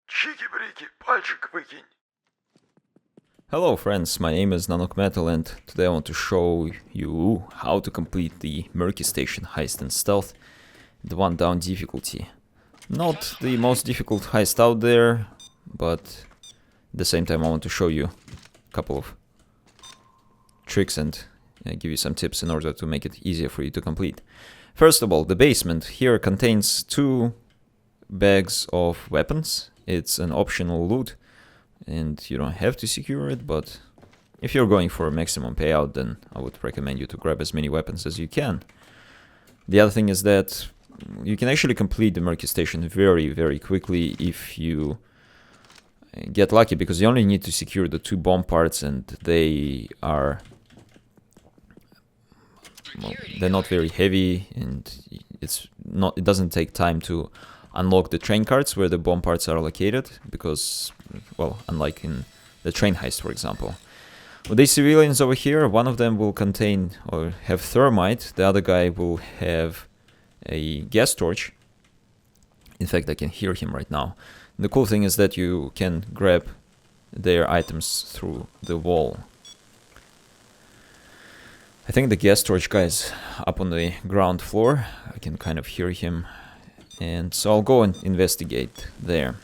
Чики-брики, пальчик выкинь. Hello friends, my name is Nanokmetal and today I want to show you how to complete the Murky Station heist in stealth, the one down difficulty. Not the most difficult heist out there, but at the same time I want to show you a couple of tricks and give you some tips in order to make it easier for you to complete. First of all, the basement here contains 2 bags of weapons. It's an optional loot and you don't have to secure it, but if you're going for a maximum payout, then I would recommend you to grab as many weapons as you can. The other thing is that you can actually complete the Murky Station very, very quickly if you get lucky, because you only need to secure the 2 bomb parts and they are... well, they're not very heavy and it doesn't take time to unlock the train carts where the bomb parts are located, because, well, unlike in the train heist, for example. With these civilians over here, one of them will contain or have thermite, the other guy will have a gas torch. In fact, I can hear him right now. And the cool thing is that you can grab their items through the wall. I think the gas torch guy is up on the ground floor. I can kind of hear him. And so I'll go and investigate there.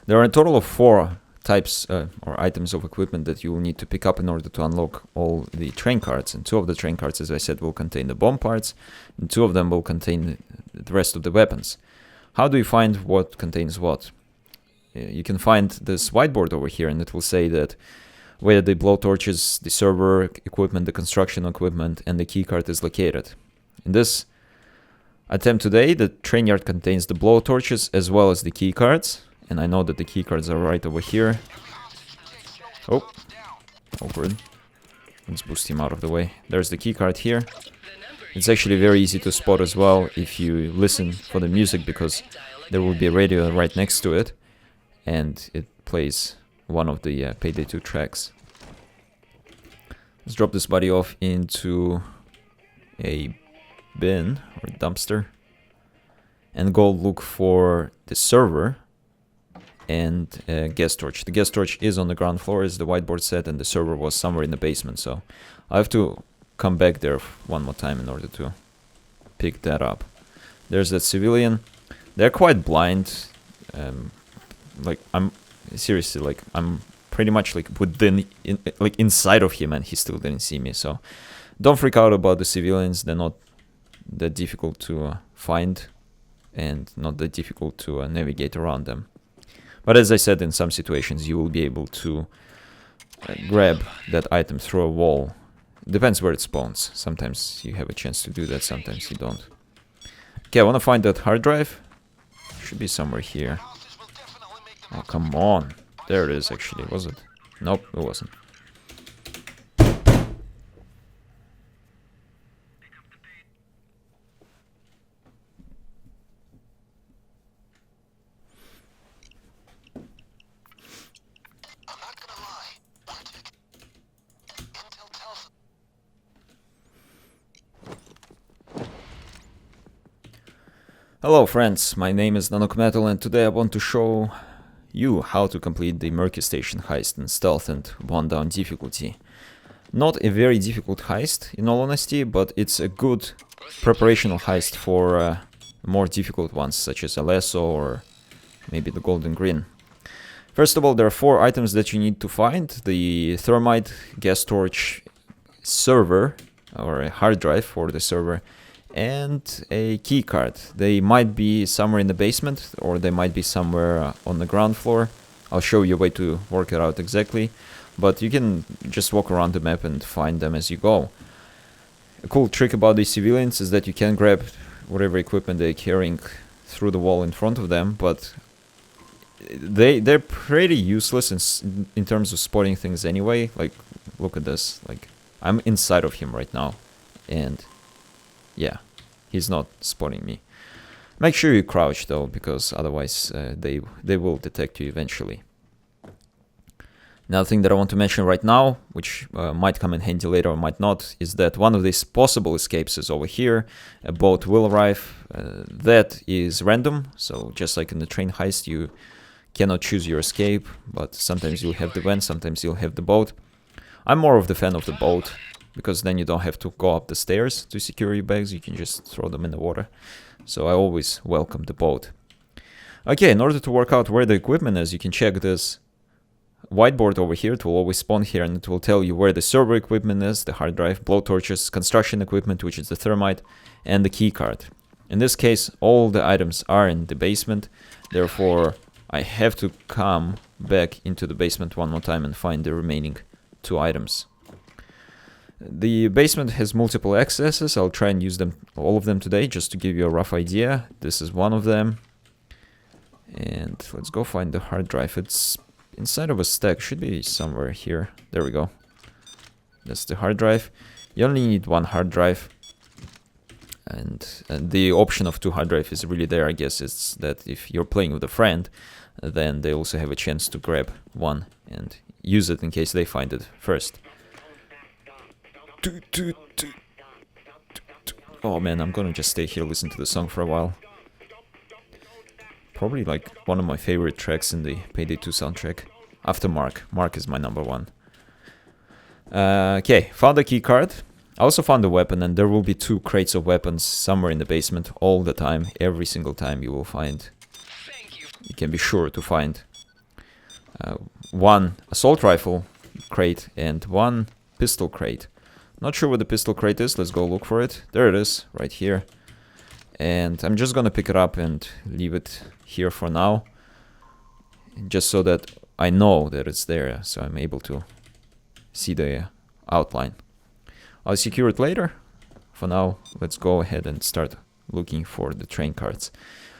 There are a total of 4 types or items of equipment that you will need to pick up in order to unlock all the train carts. And 2 of the train carts, as I said, will contain the bomb parts, and 2 of them will contain the rest of the weapons. How do you find what contains what? You can find this whiteboard over here, and it will say that where the blowtorches, the server equipment, the construction equipment, and the keycard is located. In this attempt today, the train yard contains the blowtorches as well as the keycards, and I know that the keycards are right over here. Oh, awkward. Let's boost him out of the way. There's the keycard here. It's actually very easy to spot as well if you listen for the music, because there will be a radio right next to it, and it plays one of the Payday 2 tracks. Let's drop this body off into a bin or dumpster and go look for the server and gas torch. The gas torch is on the ground floor, as the whiteboard said, and the server was somewhere in the basement, so I have to come back there one more time in order to pick that up. There's that civilian. They're quite blind. Like, I'm seriously, like, I'm pretty much like like inside of him and he still didn't see me, so don't freak out about the civilians. They're not that difficult to find and not that difficult to navigate around them. But as I said, in some situations you will be able to grab that item through a wall. Depends where it spawns. Sometimes you have a chance to do that, sometimes you don't. Okay, I want to find that hard drive. Should be somewhere here. Oh, come on. There it is, actually. Was it? Nope, it wasn't. Hello friends, my name is Nanokmetal and today I want to show you how to complete the Murky Station heist in stealth and 1 down difficulty. Not a very difficult heist, in all honesty, but it's a good preparational heist for more difficult ones, such as Alesso or maybe the Golden Grin. First of all, there are 4 items that you need to find: the thermite, gas torch, server, or a hard drive for the server, and a keycard. They might be somewhere in the basement or they might be somewhere on the ground floor. I'll show you a way to work it out exactly, but you can just walk around the map and find them as you go. A cool trick about these civilians is that you can grab whatever equipment they're carrying through the wall in front of them, but they're pretty useless in terms of spotting things anyway. Like, look at this. Like, I'm inside of him right now, and yeah, he's not spotting me. Make sure you crouch though, because otherwise they will detect you eventually. Another thing that I want to mention right now, which might come in handy later or might not, is that one of these possible escapes is over here. A boat will arrive. That is random, so just like in the train heist, you cannot choose your escape, but sometimes you'll have the van, sometimes you'll have the boat. I'm more of the fan of the boat, because then you don't have to go up the stairs to secure your bags, you can just throw them in the water. So I always welcome the boat. Okay, in order to work out where the equipment is, you can check this whiteboard over here. It will always spawn here, and it will tell you where the server equipment is, the hard drive, blowtorches, construction equipment, which is the thermite, and the key card. In this case, all the items are in the basement, therefore I have to come back into the basement one more time and find the remaining 2 items. The basement has multiple accesses. I'll try and use them, all of them today, just to give you a rough idea. This is one of them. And let's go find the hard drive. It's inside of a stack, should be somewhere here. There we go. That's the hard drive. You only need 1 hard drive. And the option of 2 hard drive is really there. I guess it's that if you're playing with a friend, then they also have a chance to grab one and use it in case they find it first. Oh man, I'm gonna just stay here, listen to the song for a while. Probably like one of my favorite tracks in the Payday 2 soundtrack. After Mark. Mark is my number 1. Okay, found the key card. I also found a weapon, and there will be 2 crates of weapons somewhere in the basement all the time. Every single time you will find. You can be sure to find 1 assault rifle crate and 1 pistol crate. Not sure what the pistol crate is. Let's go look for it. There it is, right here. And I'm just gonna pick it up and leave it here for now, just so that I know that it's there, so I'm able to see the outline. I'll secure it later. For now, let's go ahead and start looking for the train cards.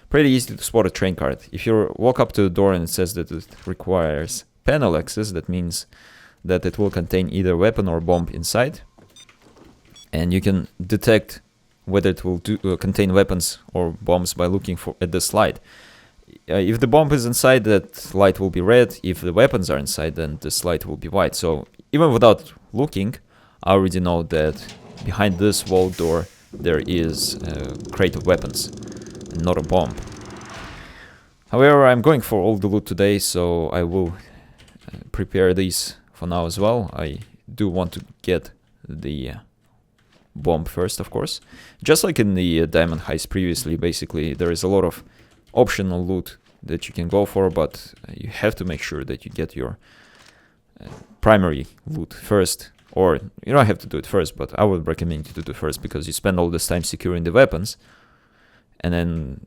Pretty easy to spot a train card. If you walk up to the door and it says that it requires panel access, that means that it will contain either weapon or bomb inside. And you can detect whether it will contain weapons or bombs by looking at this light. If the bomb is inside, that light will be red. If the weapons are inside, then this light will be white. So even without looking, I already know that behind this wall door there is a crate of weapons and not a bomb. However, I'm going for all the loot today, so I will prepare these for now as well. I do want to get the bomb first, of course. Just like in the diamond heist previously, basically there is a lot of optional loot that you can go for, but you have to make sure that you get your primary loot first. Or you don't have to do it first, but I would recommend you to do it first, because you spend all this time securing the weapons, and then,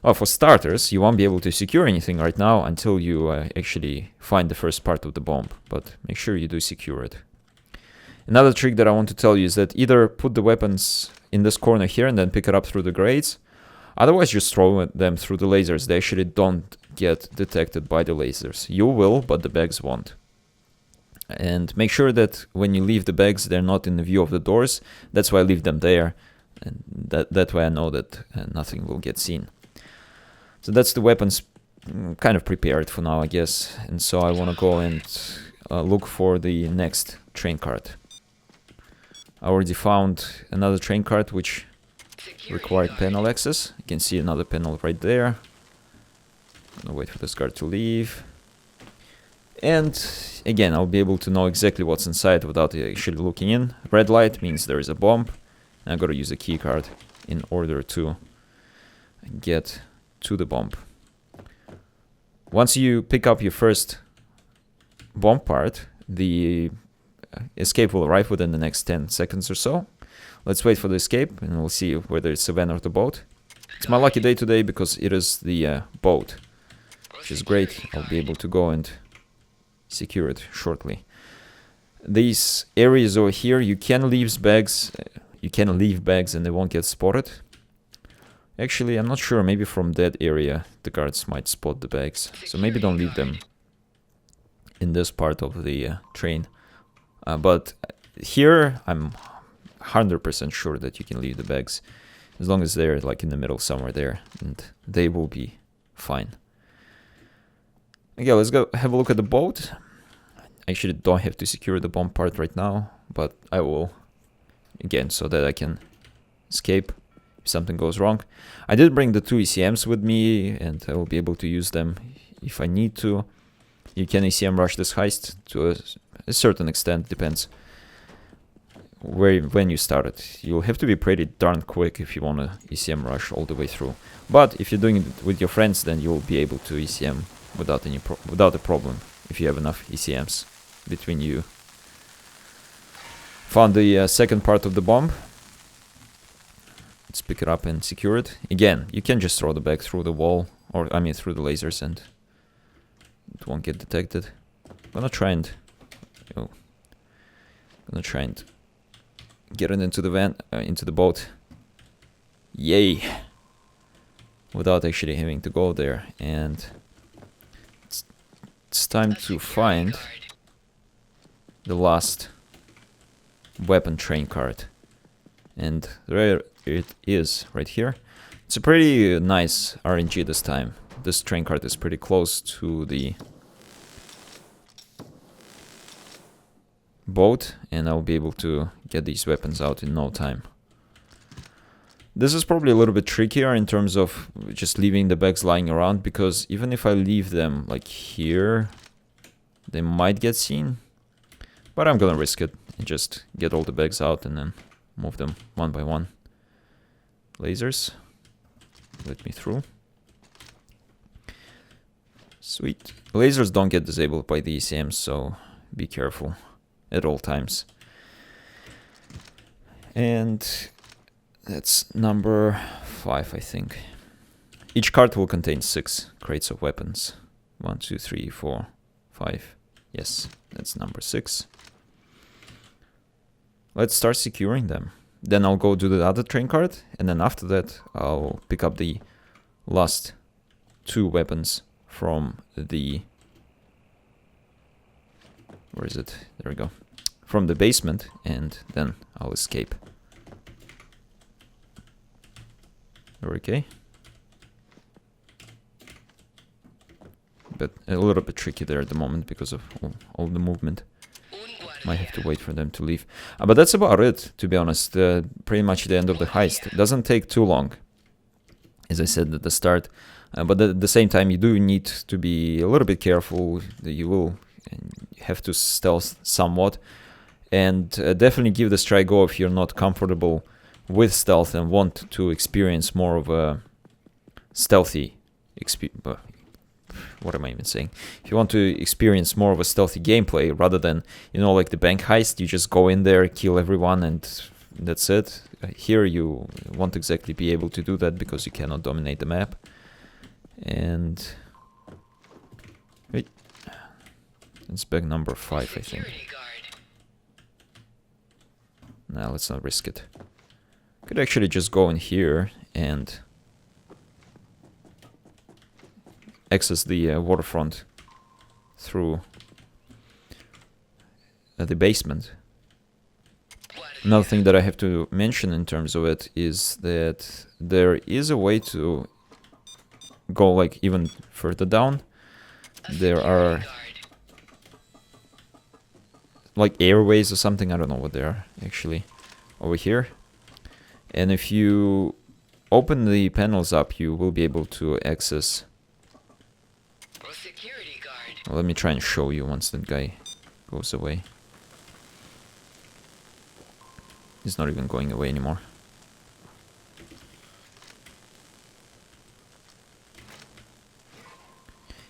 well, for starters, you won't be able to secure anything right now until you actually find the first part of the bomb, but make sure you do secure it. Another trick that I want to tell you is that either put the weapons in this corner here and then pick it up through the grates, otherwise just throw them through the lasers. They actually don't get detected by the lasers. You will, but the bags won't. And make sure that when you leave the bags, they're not in the view of the doors. That's why I leave them there, and that way I know that nothing will get seen. So that's the weapons kind of prepared for now, I guess. And so I want to go and look for the next train card. I already found another train card which required panel access. You can see another panel right there. I'm gonna wait for this guard to leave. And again, I'll be able to know exactly what's inside without actually looking in. Red light means there is a bomb. And I've got to use a key card in order to get to the bomb. Once you pick up your first bomb part, the escape will arrive within the next 10 seconds or so. Let's wait for the escape, and we'll see whether it's a van or the boat. It's my lucky day today because it is the boat, which is great. I'll be able to go and secure it shortly. These areas over here, you can leave bags and they won't get spotted. Actually, I'm not sure, maybe from that area the guards might spot the bags, so maybe don't leave them in this part of the train. But here I'm 100% sure that you can leave the bags as long as they're like in the middle somewhere there, and they will be fine. Okay, let's go have a look at the boat. I actually don't have to secure the bomb part right now, but I will again so that I can escape. if something goes wrong. I did bring the 2 ECMs with me, and I will be able to use them if I need to. You can ECM rush this heist to a certain extent, depends when you start it. You'll have to be pretty darn quick if you want to ECM rush all the way through. But if you're doing it with your friends, then you'll be able to ECM without a problem if you have enough ECMs between you. Found the second part of the bomb. Let's pick it up and secure it. Again, you can just throw the bag through the wall, or I mean through the lasers, and it won't get detected. I'm gonna try and get it into the van, into the boat. Yay! Without actually having to go there. And it's time to find the last weapon train card. And there it is, right here. It's a pretty nice RNG this time. This train card is pretty close to the boat, and I'll be able to get these weapons out in no time. This is probably a little bit trickier in terms of just leaving the bags lying around, because even if I leave them like here, they might get seen. But I'm gonna risk it and just get all the bags out and then move them one by one. Lasers, let me through. Sweet. Lasers don't get disabled by the ECMs, so be careful at all times. And that's number 5, I think. Each cart will contain 6 crates of weapons. 1, 2, 3, 4, 5. Yes, that's number 6. Let's start securing them. Then I'll go do the other train cart, and then after that I'll pick up the last 2 weapons from the... where is it? There we go. From the basement, and then I'll escape. Okay. But a little bit tricky there at the moment because of all the movement. Might have to wait for them to leave. But that's about it, to be honest. Pretty much the end of the heist. It doesn't take too long, as I said at the start. But at the same time, you do need to be a little bit careful. You will have to stealth somewhat. And definitely give this try go if you're not comfortable with stealth and want to experience more of a stealthy experience. What am I even saying? If you want to experience more of a stealthy gameplay rather than, you know, like the bank heist, you just go in there, kill everyone, and that's it. Here you won't exactly be able to do that because you cannot dominate the map. And wait, it's bag number 5, I think. Now let's not risk it. Could actually just go in here and access the waterfront through the basement. Another thing that I have to mention in terms of it is that there is a way to go like even further down. There are like airways or something, I don't know what they are actually, over here. And if you open the panels up, you will be able to access... Well, let me try and show you once that guy goes away. He's not even going away anymore.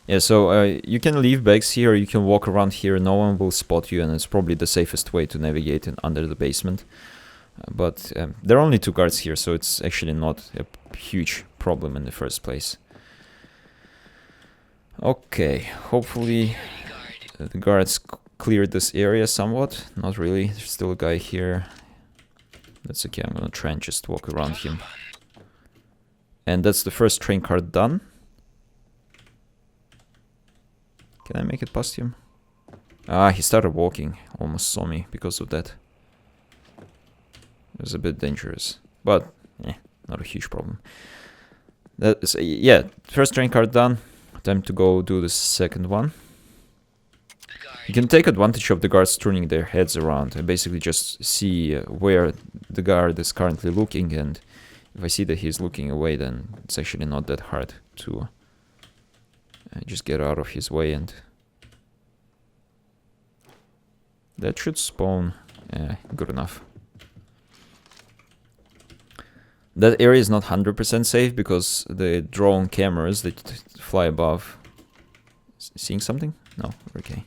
Yeah, so you can leave bags here, you can walk around here, no one will spot you, and it's probably the safest way to navigate under the basement. But there are only 2 guards here, so it's actually not a huge problem in the first place. Okay, hopefully the guards cleared this area somewhat. Not really, there's still a guy here. That's okay, I'm gonna try and just walk around him. And that's the first train card done. Can I make it past him? Ah, he started walking, almost saw me because of that. It was a bit dangerous, but not a huge problem. That's, yeah, first train card done. Time to go do the second one. You can take advantage of the guards turning their heads around and basically just see where the guard is currently looking, and If I see that he's looking away, then it's actually not that hard to just get out of his way, and that should spawn. Good enough. That area is not 100% safe because the drone cameras that fly above. Seeing something? No, okay.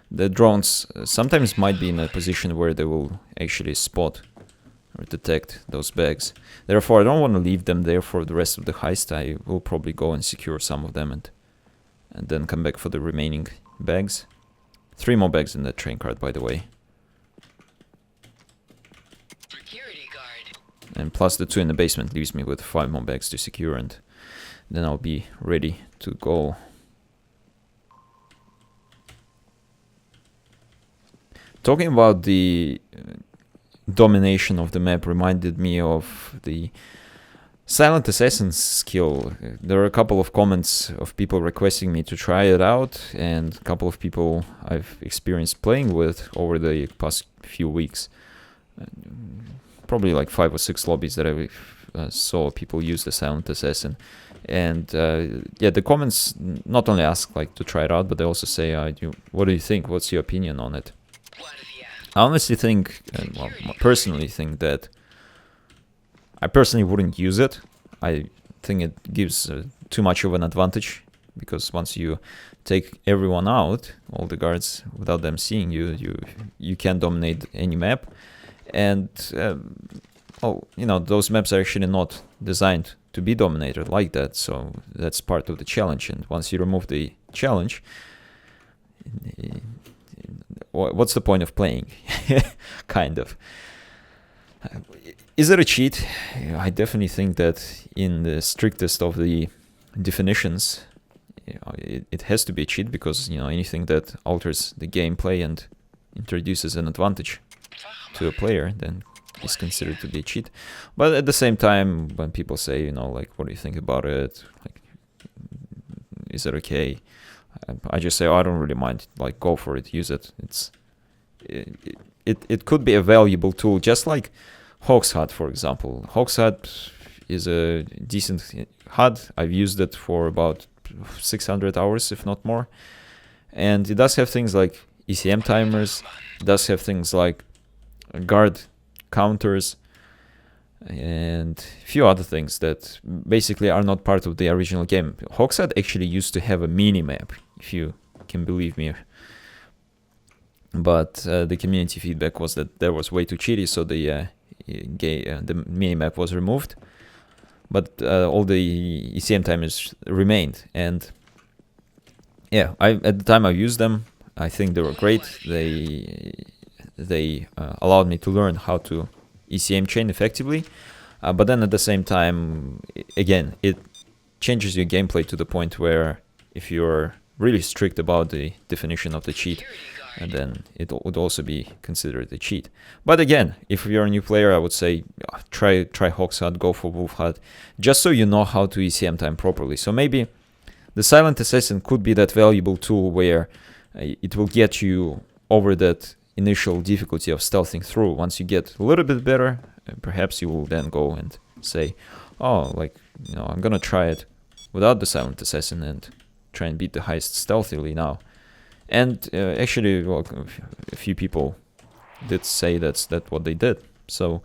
The drones sometimes might be in a position where they will actually spot or detect those bags. Therefore, I don't want to leave them there for the rest of the heist. I will probably go and secure some of them and then come back for the remaining bags. 3 more bags in that train cart, by the way. Security guard. And plus the 2 in the basement leaves me with 5 more bags to secure, and then I'll be ready to go. Talking about the domination of the map reminded me of the Silent Assassin's skill. There are a couple of comments of people requesting me to try it out, and a couple of people I've experienced playing with over the past few weeks. Probably like 5 or 6 lobbies that I saw people use the Silent Assassin. And yeah, the comments not only ask like to try it out, but they also say, what do you think? What's your opinion on it? I honestly think, well, personally think that I personally wouldn't use it. I think it gives too much of an advantage, because once you take everyone out, all the guards, without them seeing you, you can dominate any map. And you know, those maps are actually not designed to be dominated like that, so that's part of the challenge. And once you remove the challenge, what's the point of playing? Kind of. Is it a cheat? I definitely think that in the strictest of the definitions, it has to be a cheat, because, you know, anything that alters the gameplay and introduces an advantage to a player then is considered to be a cheat. But at the same time, when people say, you know, like, what do you think about it? Like, is it okay? I just say, oh, I don't really mind. Like, go for it, use it. It could be a valuable tool, just like Hawk's HUD, for example. Hawk's HUD is a decent HUD. I've used it for about 600 hours, if not more. And it does have things like ECM timers. It does have things like guard counters and a few other things that basically are not part of the original game. Hawk's HUD actually used to have a mini-map, if you can believe me. But the community feedback was that that was way too cheaty, so the mini-map was removed. But all the ECM timers remained, and yeah, at the time I used them. I think they were great. They allowed me to learn how to ECM chain effectively, but then at the same time, again, it changes your gameplay to the point where if you're really strict about the definition of the cheat, and then it would also be considered a cheat. But again, if you're a new player, I would say try Hawk's HUD, go for Wolf HUD, just so you know how to ECM time properly. So maybe the Silent Assassin could be that valuable tool where it will get you over that initial difficulty of stealthing through. Once you get a little bit better, perhaps you will then go and say, oh, like, you know, I'm gonna try it without the Silent Assassin and try and beat the heist stealthily now. And actually, well, a few people did say that's what they did. So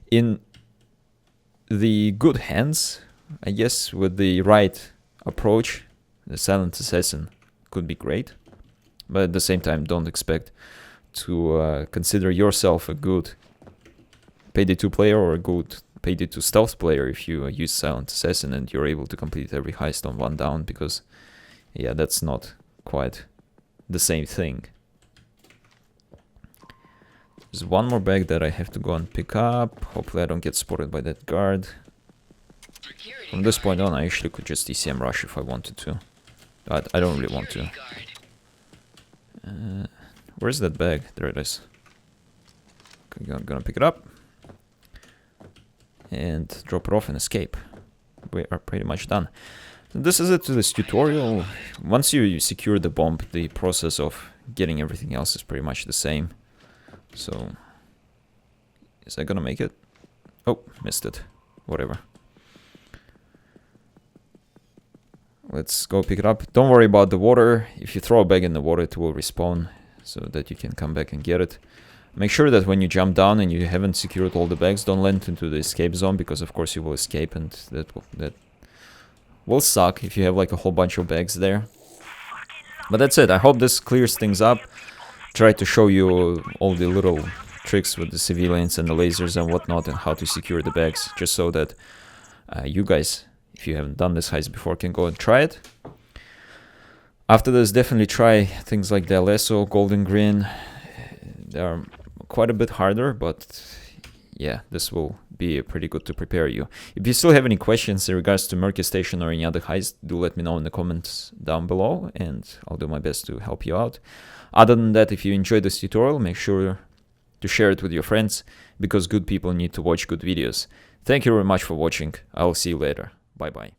in the good hands, I guess, with the right approach, the Silent Assassin could be great. But at the same time, don't expect to consider yourself a good Payday 2 player or a good Payday 2 stealth player if you use Silent Assassin and you're able to complete every heist on one down, because yeah, that's not quite the same thing. There's one more bag that I have to go and pick up. Hopefully I don't get spotted by that guard. From this point on, I actually could just ECM rush if I wanted to. But I don't really want to. Where's that bag? There it is. I'm gonna pick it up and drop it off and escape. We are pretty much done. This is it to this tutorial. Once you secure the bomb, the process of getting everything else is pretty much the same. So, is that gonna make it? Oh, missed it. whatever. Let's go pick it up. Don't worry about the water. If you throw a bag in the water, it will respawn so that you can come back and get it. Make sure that when you jump down and you haven't secured all the bags, don't land into the escape zone, because of course you will escape, and that will suck if you have like a whole bunch of bags there. But that's it. I hope this clears things up. Try to show you all the little tricks with the civilians and the lasers and whatnot, and how to secure the bags, just so that you guys, if you haven't done this heist before, can go and try it. After this, definitely try things like the Alesso, Golden Grin. They are quite a bit harder, but yeah, this will be pretty good to prepare you. If you still have any questions in regards to Murky Station or any other heist, do let me know in the comments down below, and I'll do my best to help you out. Other than that, if you enjoyed this tutorial, make sure to share it with your friends, because good people need to watch good videos. Thank you very much for watching. I'll see you later. Bye bye.